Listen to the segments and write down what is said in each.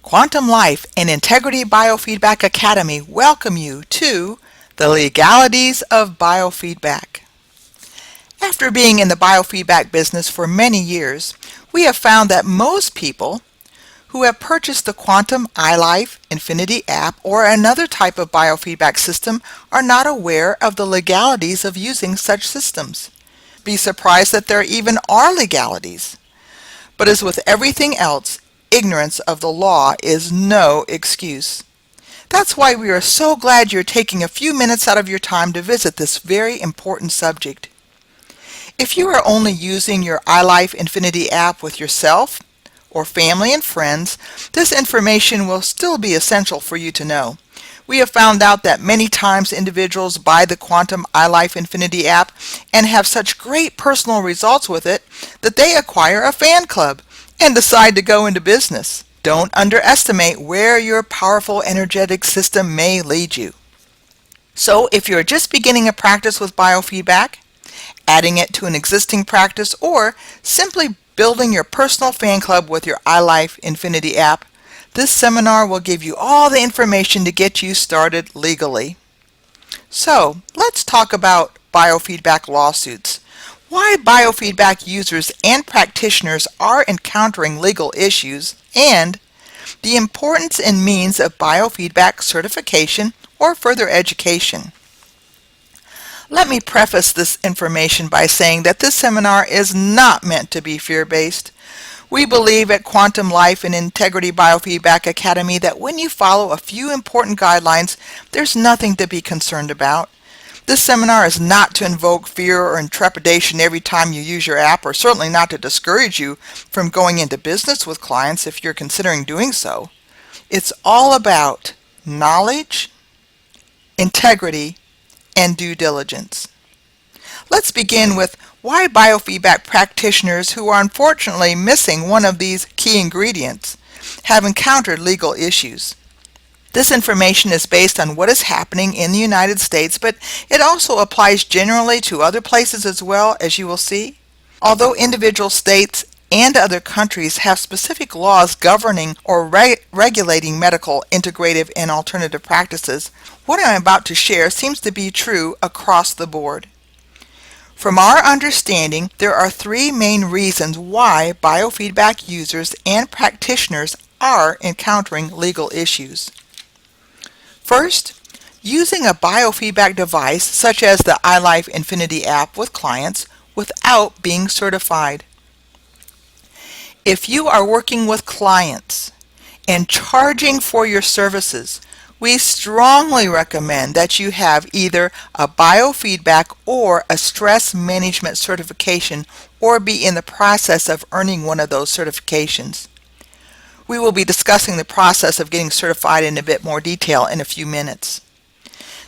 Quantum Life and Integrity Biofeedback Academy welcome you to the Legalities of Biofeedback. After being in the biofeedback business for many years, we have found that most people who have purchased the Quantum iLife Infinity app or another type of biofeedback system are not aware of the legalities of using such systems. Be surprised that there even are legalities. But as with everything else, ignorance of the law is no excuse. That's why we are so glad you're taking a few minutes out of your time to visit this very important subject. If you are only using your iLife Infinity app with yourself or family and friends, this information will still be essential for you to know. We have found out that many times individuals buy the Quantum iLife Infinity app and have such great personal results with it that they acquire a fan club and decide to go into business. Don't underestimate where your powerful energetic system may lead you. So if you're just beginning a practice with biofeedback, adding it to an existing practice, or simply building your personal fan club with your iLife Infinity app, this seminar will give you all the information to get you started legally. So let's talk about biofeedback lawsuits. Why biofeedback users and practitioners are encountering legal issues, and the importance and means of biofeedback certification or further education. Let me preface this information by saying that this seminar is not meant to be fear-based. We believe at Quantum Life and Integrity Biofeedback Academy that when you follow a few important guidelines, there's nothing to be concerned about. This seminar is not to invoke fear or trepidation every time you use your app, or certainly not to discourage you from going into business with clients if you're considering doing so. It's all about knowledge, integrity, and due diligence. Let's begin with why biofeedback practitioners who are unfortunately missing one of these key ingredients have encountered legal issues. This information is based on what is happening in the United States, but it also applies generally to other places as well, as you will see. Although individual states and other countries have specific laws governing or regulating medical, integrative, and alternative practices, what I'm about to share seems to be true across the board. From our understanding, there are three main reasons why biofeedback users and practitioners are encountering legal issues. First, using a biofeedback device such as the iLife Infinity app with clients without being certified. If you are working with clients and charging for your services, we strongly recommend that you have either a biofeedback or a stress management certification, or be in the process of earning one of those certifications. We will be discussing the process of getting certified in a bit more detail in a few minutes.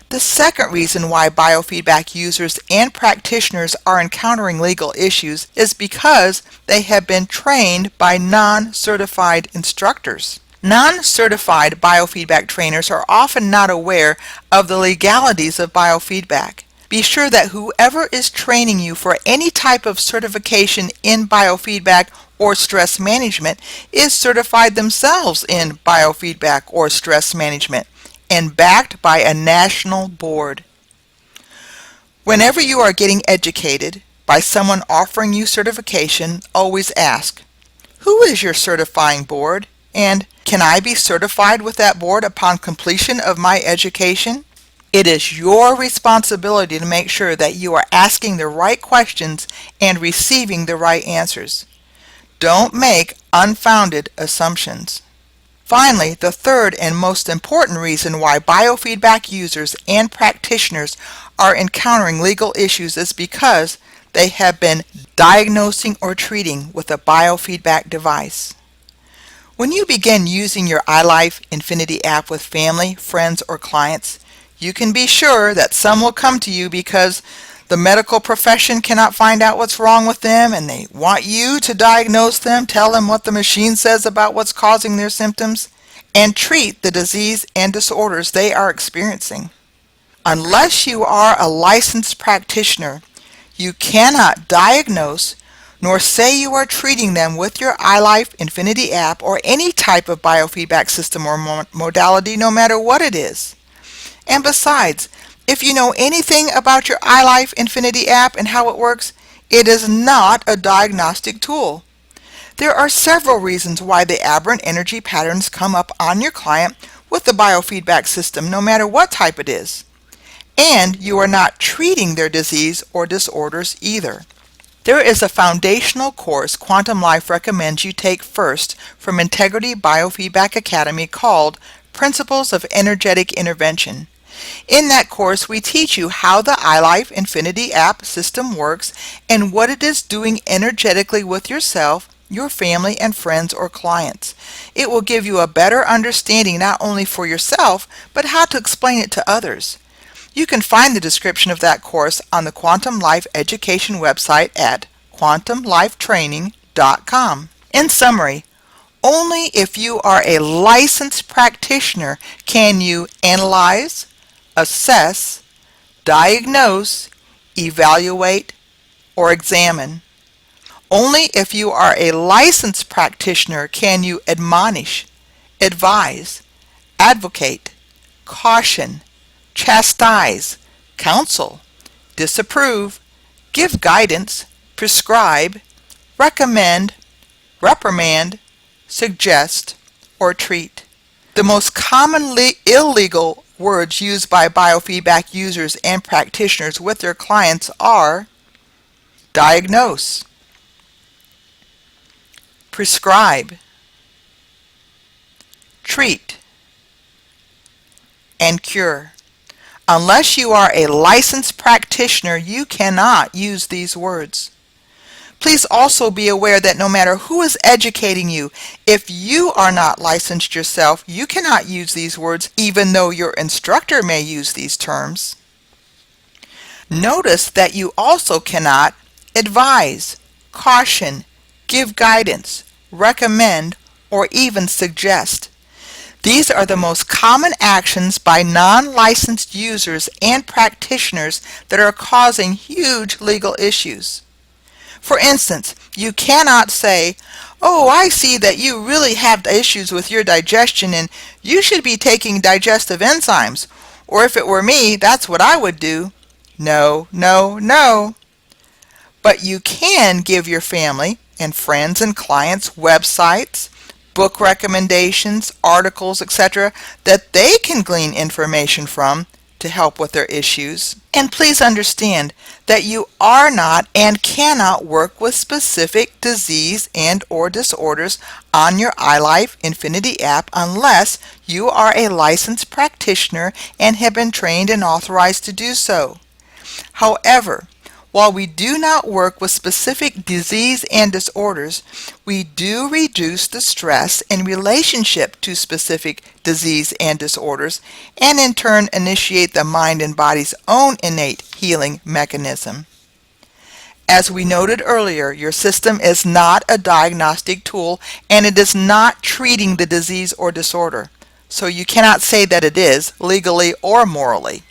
The second reason why biofeedback users and practitioners are encountering legal issues is because they have been trained by non-certified instructors. Non-certified biofeedback trainers are often not aware of the legalities of biofeedback. Be sure that whoever is training you for any type of certification in biofeedback or stress management is certified themselves in biofeedback or stress management and backed by a national board. Whenever you are getting educated by someone offering you certification, always ask, who is your certifying board, and can I be certified with that board upon completion of my education? It is your responsibility to make sure that you are asking the right questions and receiving the right answers. Don't make unfounded assumptions. Finally, the third and most important reason why biofeedback users and practitioners are encountering legal issues is because they have been diagnosing or treating with a biofeedback device. When you begin using your iLife Infinity app with family, friends, or clients, you can be sure that some will come to you because the medical profession cannot find out what's wrong with them, and they want you to diagnose them, tell them what the machine says about what's causing their symptoms, and treat the disease and disorders they are experiencing. Unless you are a licensed practitioner, you cannot diagnose, nor say you are treating them with your iLife Infinity app or any type of biofeedback system or modality, no matter what it is. And besides, if you know anything about your iLife Infinity app and how it works, it is not a diagnostic tool. There are several reasons why the aberrant energy patterns come up on your client with the biofeedback system, no matter what type it is. And you are not treating their disease or disorders either. There is a foundational course Quantum Life recommends you take first from Integrity Biofeedback Academy called Principles of Energetic Intervention. In that course, we teach you how the iLife Infinity app system works and what it is doing energetically with yourself, your family, and friends or clients. It will give you a better understanding not only for yourself, but how to explain it to others. You can find the description of that course on the Quantum Life Education website at quantumlifetraining.com. In summary, only if you are a licensed practitioner can you analyze, assess, diagnose, evaluate, or examine. Only if you are a licensed practitioner can you admonish, advise, advocate, caution, chastise, counsel, disapprove, give guidance, prescribe, recommend, reprimand, suggest, or treat. The most commonly illegal words used by biofeedback users and practitioners with their clients are diagnose, prescribe, treat, and cure. Unless you are a licensed practitioner, you cannot use these words. Please also be aware that no matter who is educating you, if you are not licensed yourself, you cannot use these words even though your instructor may use these terms. Notice that you also cannot advise, caution, give guidance, recommend, or even suggest. These are the most common actions by non-licensed users and practitioners that are causing huge legal issues. For instance, you cannot say, "Oh, I see that you really have issues with your digestion and you should be taking digestive enzymes," or "If it were me, that's what I would do." No, no, no. But you can give your family and friends and clients websites, book recommendations, articles, etc. that they can glean information from to help with their issues. And please understand that you are not and cannot work with specific disease and or disorders on your iLife Infinity app unless you are a licensed practitioner and have been trained and authorized to do so. However, while we do not work with specific disease and disorders, we do reduce the stress in relationship to specific disease and disorders, and in turn initiate the mind and body's own innate healing mechanism. As we noted earlier, your system is not a diagnostic tool and it is not treating the disease or disorder, so you cannot say that it is legally or morally.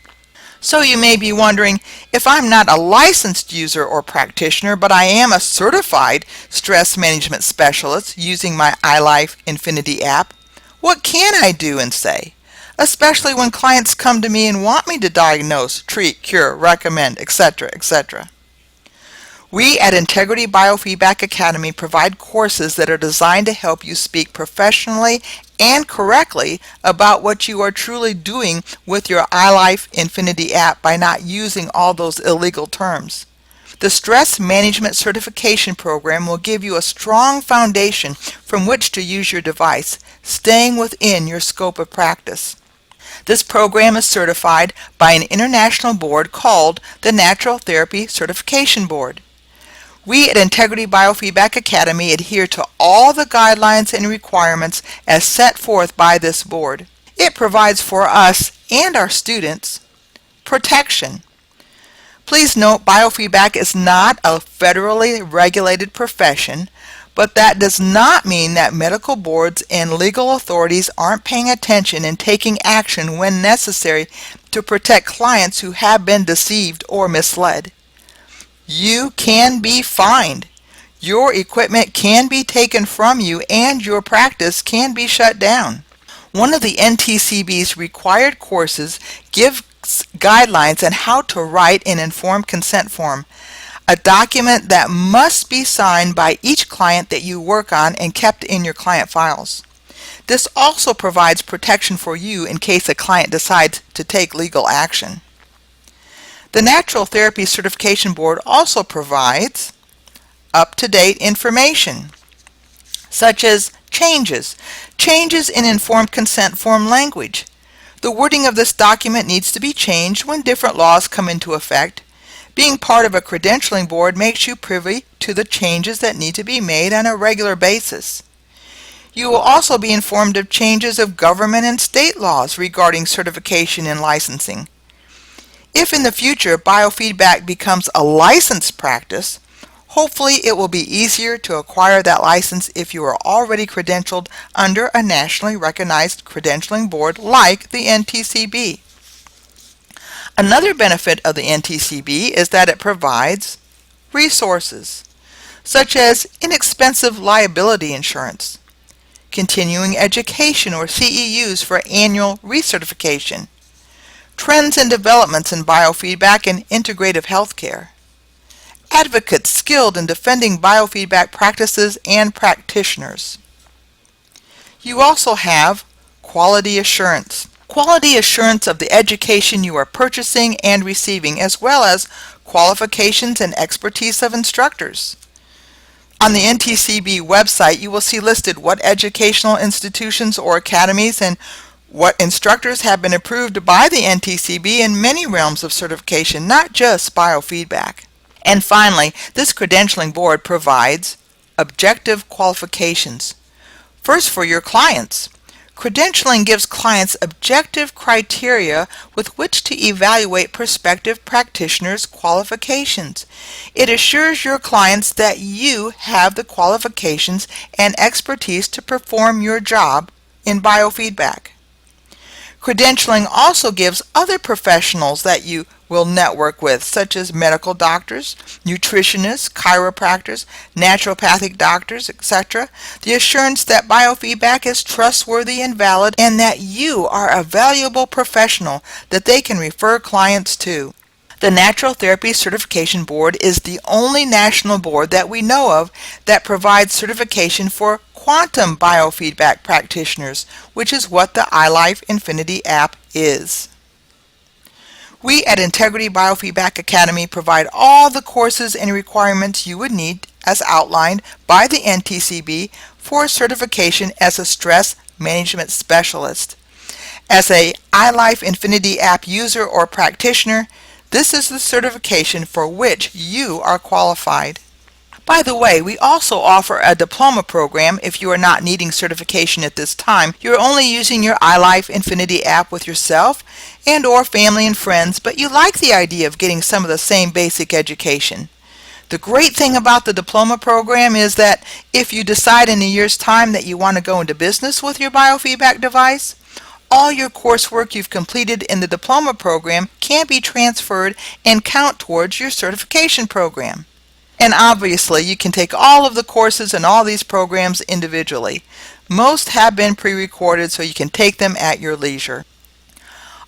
So you may be wondering, if I'm not a licensed user or practitioner, but I am a certified stress management specialist using my iLife Infinity app, what can I do and say? Especially when clients come to me and want me to diagnose, treat, cure, recommend, etc., etc. We at Integrity Biofeedback Academy provide courses that are designed to help you speak professionally and correctly about what you are truly doing with your iLife Infinity app by not using all those illegal terms. The Stress Management Certification Program will give you a strong foundation from which to use your device, staying within your scope of practice. This program is certified by an international board called the Natural Therapy Certification Board. We at Integrity Biofeedback Academy adhere to all the guidelines and requirements as set forth by this board. It provides for us and our students protection. Please note, biofeedback is not a federally regulated profession, but that does not mean that medical boards and legal authorities aren't paying attention and taking action when necessary to protect clients who have been deceived or misled. You can be fined. your equipment can be taken from you and your practice can be shut down. One of the NTCB's required courses gives guidelines on how to write an informed consent form, a document that must be signed by each client that you work on and kept in your client files. This also provides protection for you in case a client decides to take legal action. The Natural Therapy Certification Board also provides up-to-date information, such as changes in informed consent form language. The wording of this document needs to be changed when different laws come into effect. Being part of a credentialing board makes you privy to the changes that need to be made on a regular basis. You will also be informed of changes of government and state laws regarding certification and licensing. If in the future biofeedback becomes a licensed practice, hopefully it will be easier to acquire that license if you are already credentialed under a nationally recognized credentialing board like the NTCB. Another benefit of the NTCB is that it provides resources, such as inexpensive liability insurance, continuing education or CEUs for annual recertification, trends and developments in biofeedback and integrative healthcare, advocates skilled in defending biofeedback practices and practitioners. You also have quality assurance. Quality assurance of the education you are purchasing and receiving, as well as qualifications and expertise of instructors. On the NTCB website, you will see listed what educational institutions or academies and what instructors have been approved by the NTCB in many realms of certification, not just biofeedback. And finally, this credentialing board provides objective qualifications. First, for your clients. Credentialing gives clients objective criteria with which to evaluate prospective practitioners' qualifications. It assures your clients that you have the qualifications and expertise to perform your job in biofeedback. Credentialing also gives other professionals that you will network with, such as medical doctors, nutritionists, chiropractors, naturopathic doctors, etc., the assurance that biofeedback is trustworthy and valid and that you are a valuable professional that they can refer clients to. The Natural Therapy Certification Board is the only national board that we know of that provides certification for quantum biofeedback practitioners, which is what the iLife Infinity app is. We at Integrity Biofeedback Academy provide all the courses and requirements you would need as outlined by the NTCB for certification as a stress management specialist. As a iLife Infinity app user or practitioner, this is the certification for which you are qualified. By the way, we also offer a diploma program if you are not needing certification at this time. You're only using your iLife Infinity app with yourself and or family and friends, but you like the idea of getting some of the same basic education. The great thing about the diploma program is that if you decide in a year's time that you want to go into business with your biofeedback device, all your coursework you've completed in the diploma program can be transferred and count towards your certification program. And obviously, you can take all of the courses in all these programs individually. Most have been pre-recorded so you can take them at your leisure.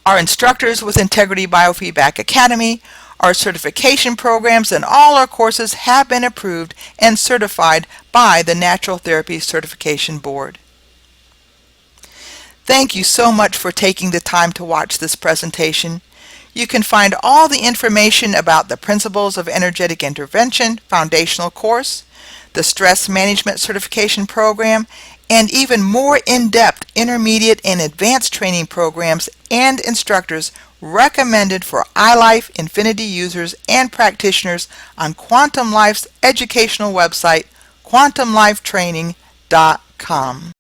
Our instructors with Integrity Biofeedback Academy, our certification programs, and all our courses have been approved and certified by the Natural Therapy Certification Board. Thank you so much for taking the time to watch this presentation. You can find all the information about the Principles of Energetic Intervention foundational course, the Stress Management Certification Program, and even more in-depth intermediate and advanced training programs and instructors recommended for iLife Infinity users and practitioners on Quantum Life's educational website, quantumlifetraining.com.